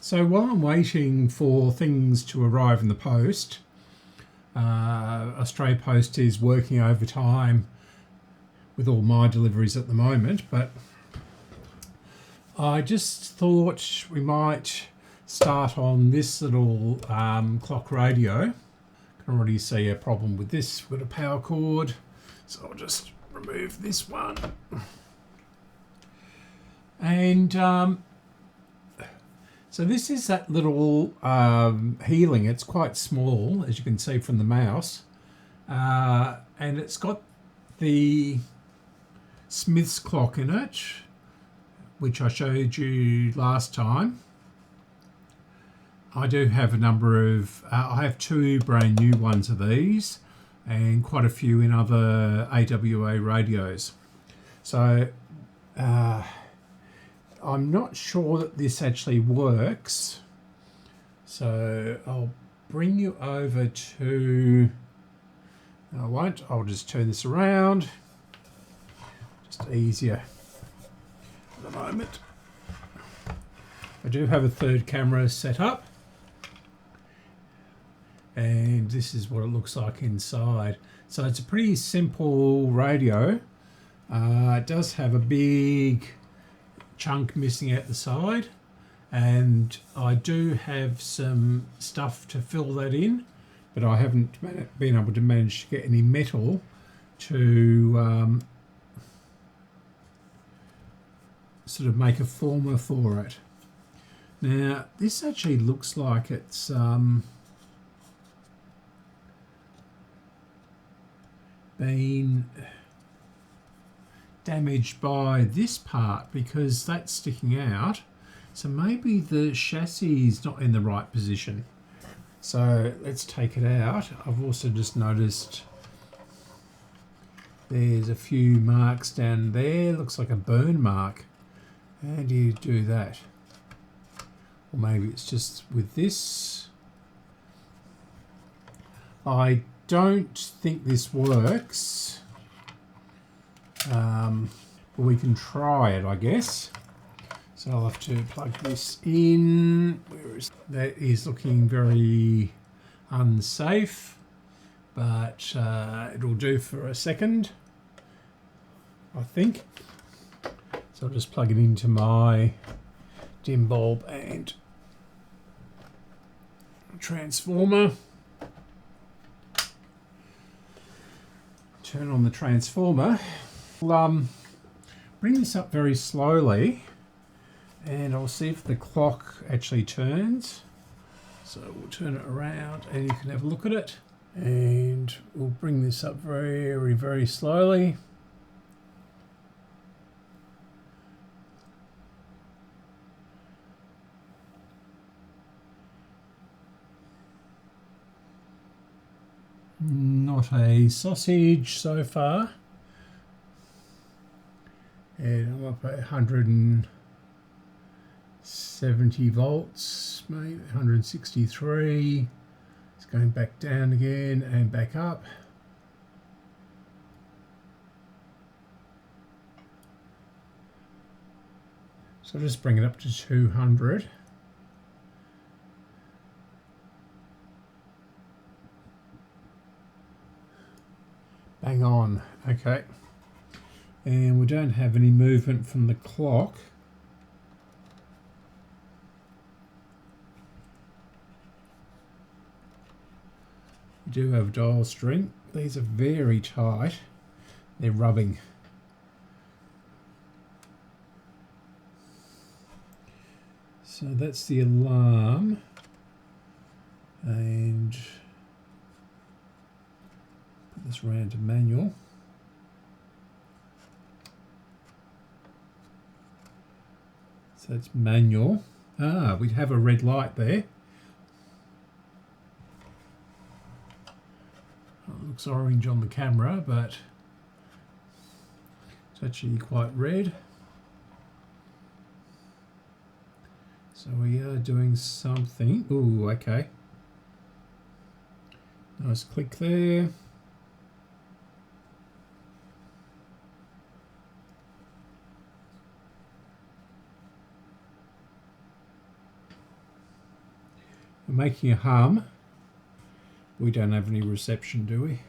So while I'm waiting for things to arrive in the post, Australia Post is working overtime with all my deliveries at the moment, but I just thought we might start on this little clock radio. I can already see a problem with this with a power cord, so I'll just remove this one. And so this is that little healing. It's quite small, as you can see from the mouse, and it's got the Smith's clock in it, which I showed you last time. I do have a number of, I have two brand new ones of these and quite a few in other AWA radios. So I'm not sure that this actually works. So I'll bring you over to, no, I won't, I'll just turn this around. Just easier at the moment. I do have a third camera set up. And this is what it looks like inside. So it's a pretty simple radio. It does have a big chunk missing out the side, and I do have some stuff to fill that in, but I haven't been able to manage to get any metal to sort of make a former for it. Now this actually looks like it's been damaged by this part, because that's sticking out. So maybe the chassis is not in the right position. So let's take it out. I've also just noticed there's a few marks down there. Looks like a burn mark. How do you do that? Or maybe it's just with this. I don't think this works, but we can try it, I guess. So I'll have to plug this in. That is looking very unsafe, but it'll do for a second, I think. So I'll just plug it into my dim bulb and transformer. Turn on the transformer. I'll bring this up very slowly and I'll see if the clock actually turns. So we'll turn it around and you can have a look at it, and we'll bring this up very, very slowly. Not a sausage so far. And I'm up at 170 volts, maybe 163. It's going back down again and back up. So I'll just bring it up to 200. Bang on, okay. And we don't have any movement from the clock. We do have dial string. These are very tight. They're rubbing. So that's the alarm. And put this around to manual. So it's manual. We have a red light there. It looks orange on the camera, but it's actually quite red. So we are doing something. Ooh, okay. Nice click there. We're making a hum. We don't have any reception, do we?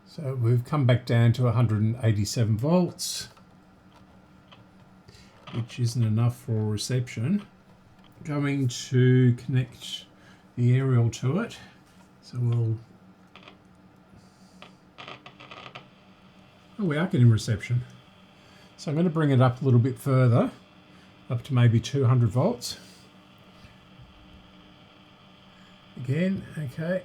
So we've come back down to 187 volts, which isn't enough for reception. Going to connect the aerial to it. So we are getting reception. So I'm going to bring it up a little bit further, up to maybe 200 volts. Again, okay.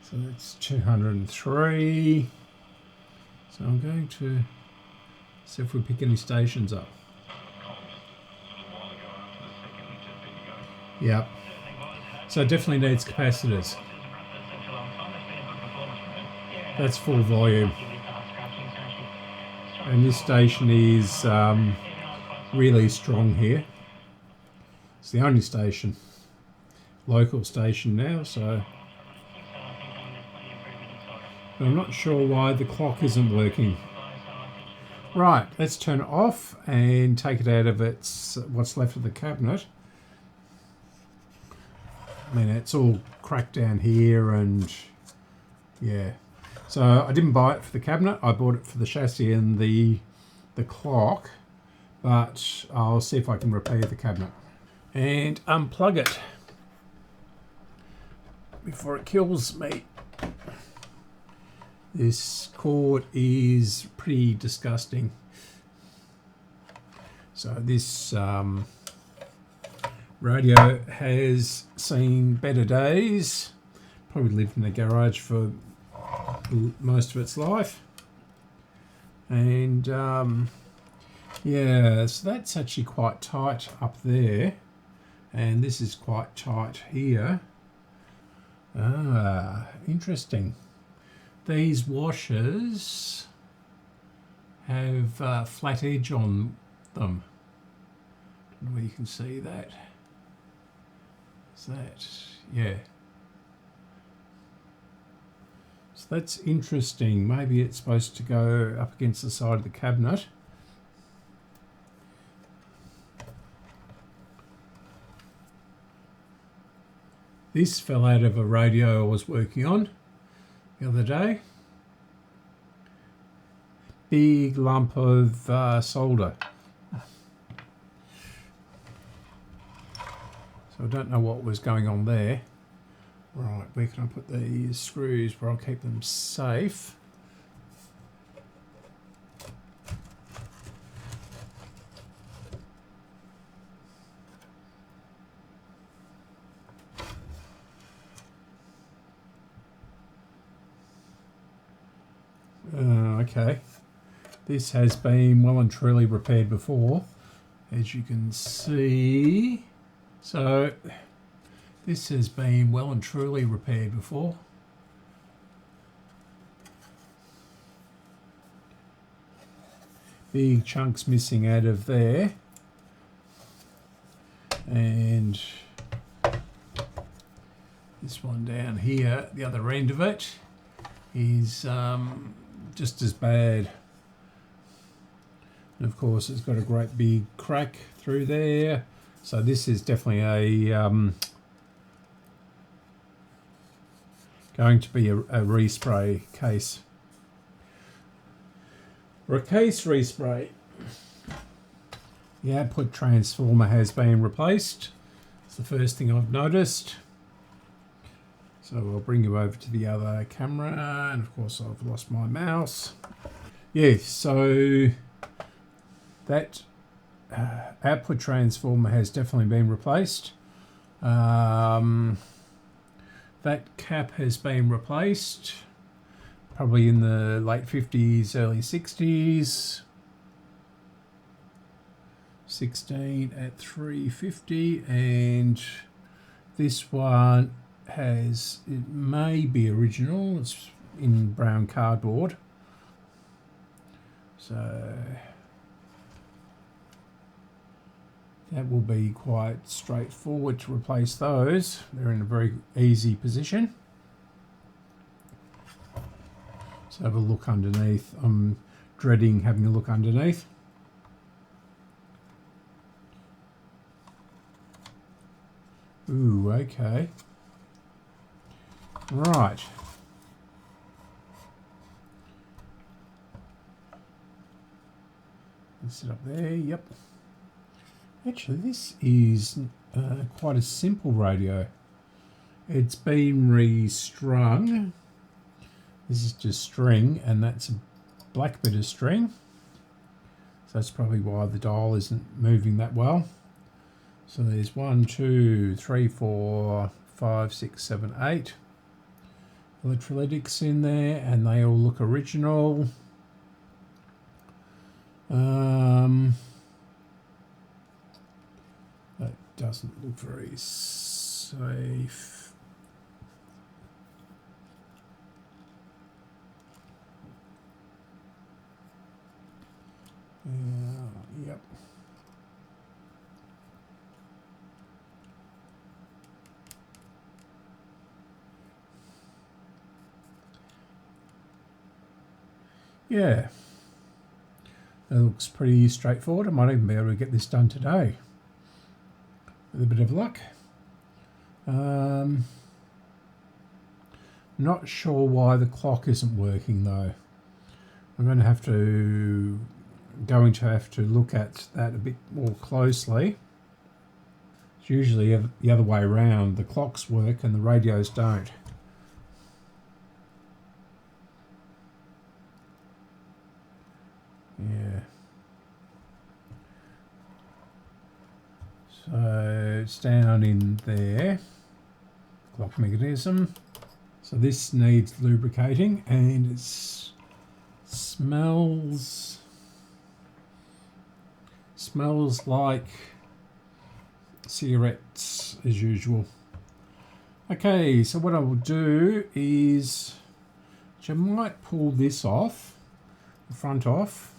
So that's 203. So I'm going to see if we pick any stations up. Yep. So it definitely needs capacitors. That's full volume. And this station is really strong here. It's the only station, local station now, so I'm not sure why the clock isn't working. Right, let's turn it off and take it out of what's left of the cabinet. I mean, it's all cracked down here and yeah. So I didn't buy it for the cabinet, I bought it for the chassis and the clock, but I'll see if I can repair the cabinet. And unplug it before it kills me. This cord is pretty disgusting. So this radio has seen better days. Probably lived in the garage for most of its life. And yeah, so that's actually quite tight up there. And this is quite tight here. Ah, interesting. These washers have flat edge on them. I don't know whether you can see that. Is that? Yeah. So that's interesting. Maybe it's supposed to go up against the side of the cabinet. This fell out of a radio I was working on the other day. Big lump of solder. So I don't know what was going on there. Right, where can I put these screws where I'll keep them safe? Okay, this has been well and truly repaired before, as you can see. So this has been well and truly repaired before. Big chunks missing out of there. And this one down here, the other end of it, is just as bad. And of course it's got a great big crack through there. So this is definitely going to be a respray case. For a case respray, the output transformer has been replaced. It's the first thing I've noticed. So I'll bring you over to the other camera, and of course I've lost my mouse. Yeah, so that output transformer has definitely been replaced. That cap has been replaced, probably in the late 50s, early 60s. 16 at 350, and this one has, it may be original, it's in brown cardboard, so that will be quite straightforward to replace those. They're in a very easy position. So have a look underneath. I'm dreading having a look underneath. Ooh, okay. Right. Let's sit up there, yep. Actually, this is quite a simple radio. It's been restrung. This is just string, and that's a black bit of string. So that's probably why the dial isn't moving that well. So there's 1, 2, 3, 4, 5, 6, 7, 8 electrolytics in there, and they all look original. That doesn't look very safe. Yep. Yeah, that looks pretty straightforward. I might even be able to get this done today with a bit of luck. Not sure why the clock isn't working though. I'm going to have to look at that a bit more closely. It's usually the other way around. The clocks work and the radios don't. Yeah. So it's down in there. Clock mechanism. So this needs lubricating, and it smells like cigarettes as usual. Okay, so what I will do is I might pull this off, the front off.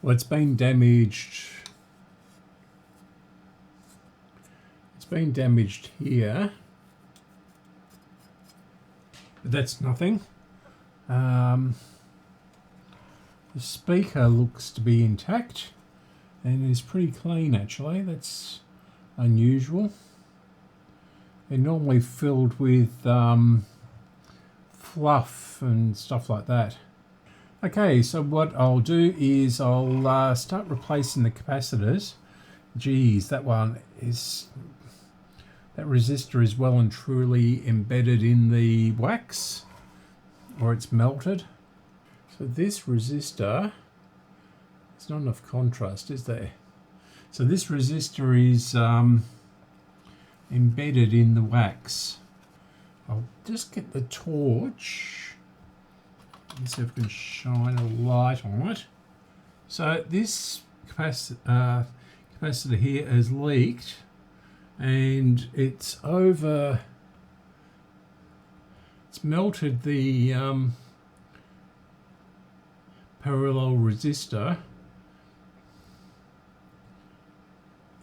Well, it's been damaged. It's been damaged here, but that's nothing. The speaker looks to be intact and is pretty clean actually. That's unusual. They're normally filled with fluff and stuff like that. Okay, so what I'll do is I'll start replacing the capacitors. Geez, that resistor is well and truly embedded in the wax, or it's melted. So this resistor, there's not enough contrast, is there? So this resistor is embedded in the wax. I'll just get the torch. Let's see if we can shine a light on it. So this capacitor here has leaked, and it's melted the parallel resistor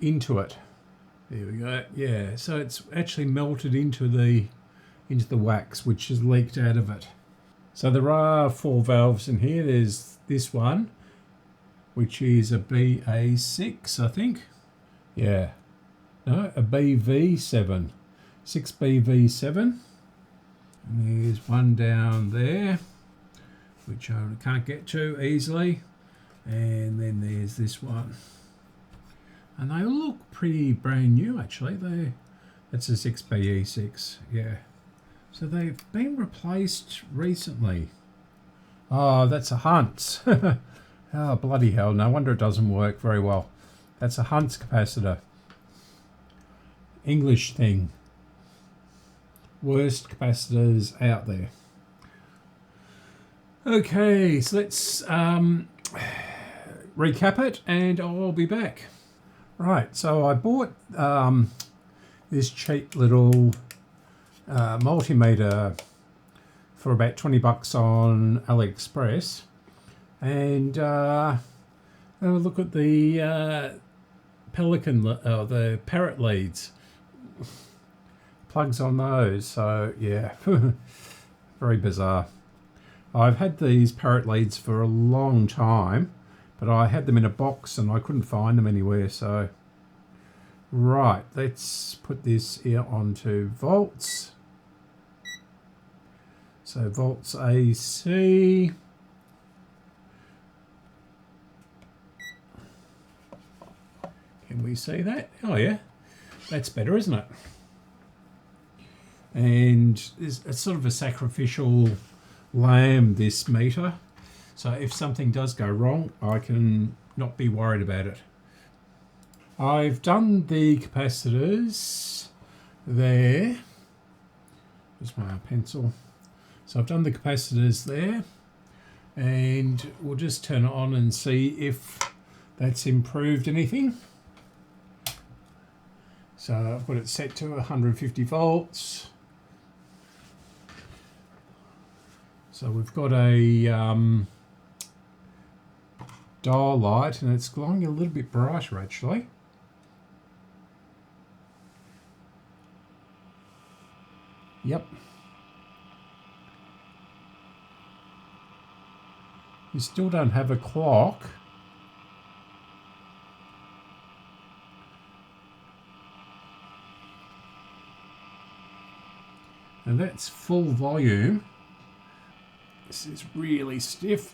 into it. There we go. Yeah, so it's actually melted into the wax, which has leaked out of it. So there are 4 valves in here. There's this one, which is a BA6, I think. Yeah. No, a BV7. 6BV7. And there's one down there, which I can't get to easily. And then there's this one. And they all look pretty brand new, actually. That's a 6BE6, yeah. So they've been replaced recently. Oh, that's a Hunt's. Oh, bloody hell. No wonder it doesn't work very well. That's a Hunt's capacitor. English thing. Worst capacitors out there. Okay, so let's recap it and I'll be back. Right, so I bought this cheap little multimeter for about 20 bucks on AliExpress, and have a look at the the parrot leads, plugs on those. So yeah, very bizarre. I've had these parrot leads for a long time, but I had them in a box and I couldn't find them anywhere. So right, let's put this here onto volts. So volts AC. Can we see that? Oh yeah, that's better, isn't it? And it's sort of a sacrificial lamb, this meter. So if something does go wrong, I can not be worried about it. I've done the capacitors there. There's my pencil. So I've done the capacitors there, and we'll just turn it on and see if that's improved anything. So I've got it set to 150 volts. So we've got a dial light, and it's glowing a little bit brighter actually. Yep. You still don't have a clock. And that's full volume. This is really stiff.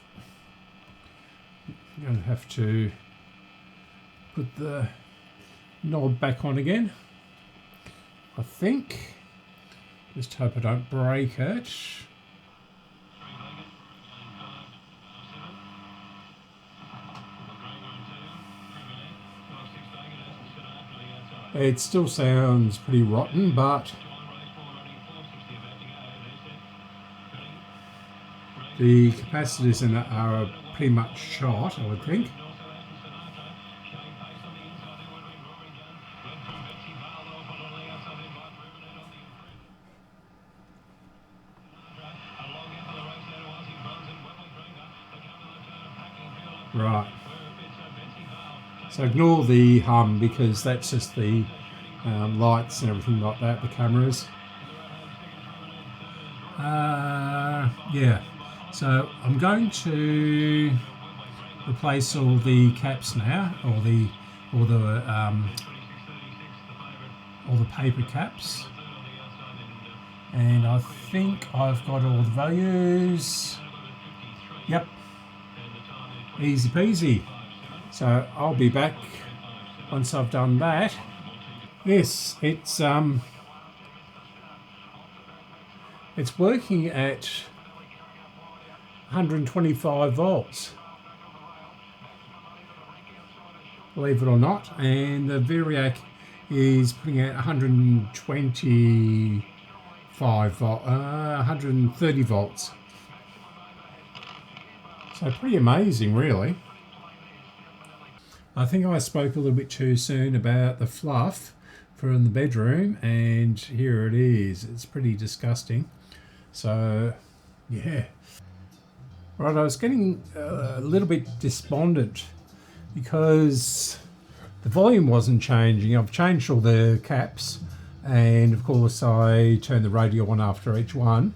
I'm going to have to put the knob back on again, I think. Just hope I don't break it. It still sounds pretty rotten, but the capacitors in it are pretty much shot, I would think. Right. So ignore the hum because that's just the lights and everything like that, the cameras. Yeah. So I'm going to replace all the caps now, all the paper caps, and I think I've got all the values. Yep, easy peasy. So I'll be back once I've done that. Yes, it's working at 125 volts, believe it or not, and the Variac is putting out 125 volt, 130 volts. So pretty amazing, really. I think I spoke a little bit too soon about the fluff for in the bedroom, and here it is. It's pretty disgusting. So, yeah. Right, I was getting a little bit despondent because the volume wasn't changing. I've changed all the caps, and of course I turned the radio on after each one,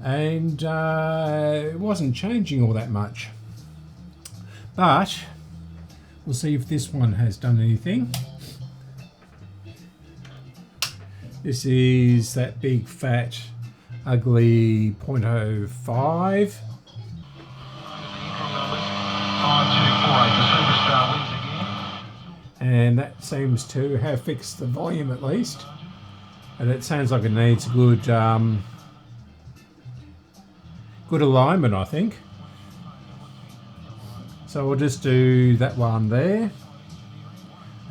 and it wasn't changing all that much. But we'll see if this one has done anything. This is that big fat ugly 0.05. And that seems to have fixed the volume at least. And it sounds like it needs good good alignment, I think. So we'll just do that one there.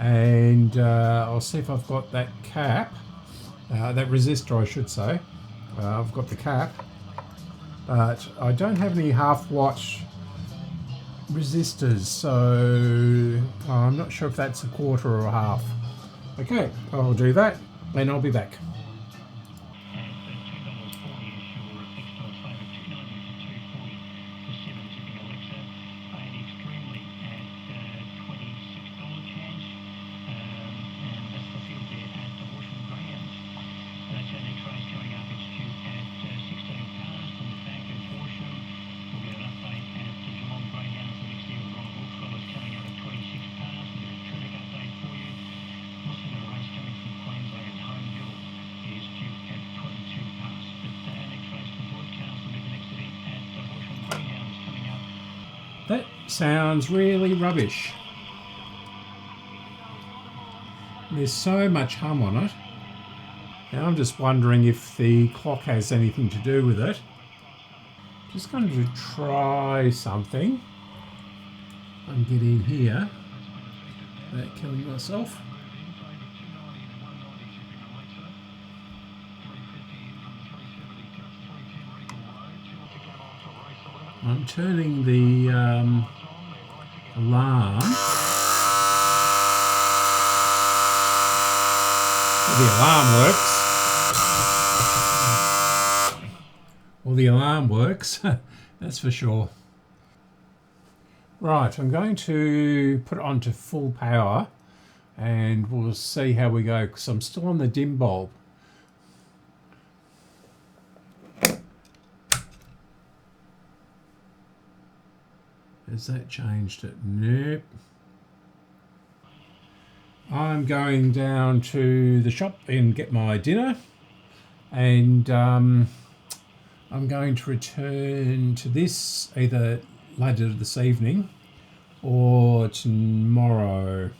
and I'll see if I've got that cap, that resistor I should say. I've got the cap, but I don't have any half-watt resistors, so I'm not sure if that's a quarter or a half. Okay, I'll do that and I'll be back. That sounds really rubbish. There's so much hum on it. Now I'm just wondering if the clock has anything to do with it. Just going to try something. I'm getting here without killing myself. I'm turning the alarm. The alarm works. Well, the alarm works, that's for sure. Right, I'm going to put it onto full power and we'll see how we go because I'm still on the dim bulb. Has that changed it? Nope. I'm going down to the shop and get my dinner, and I'm going to return to this either later this evening or tomorrow.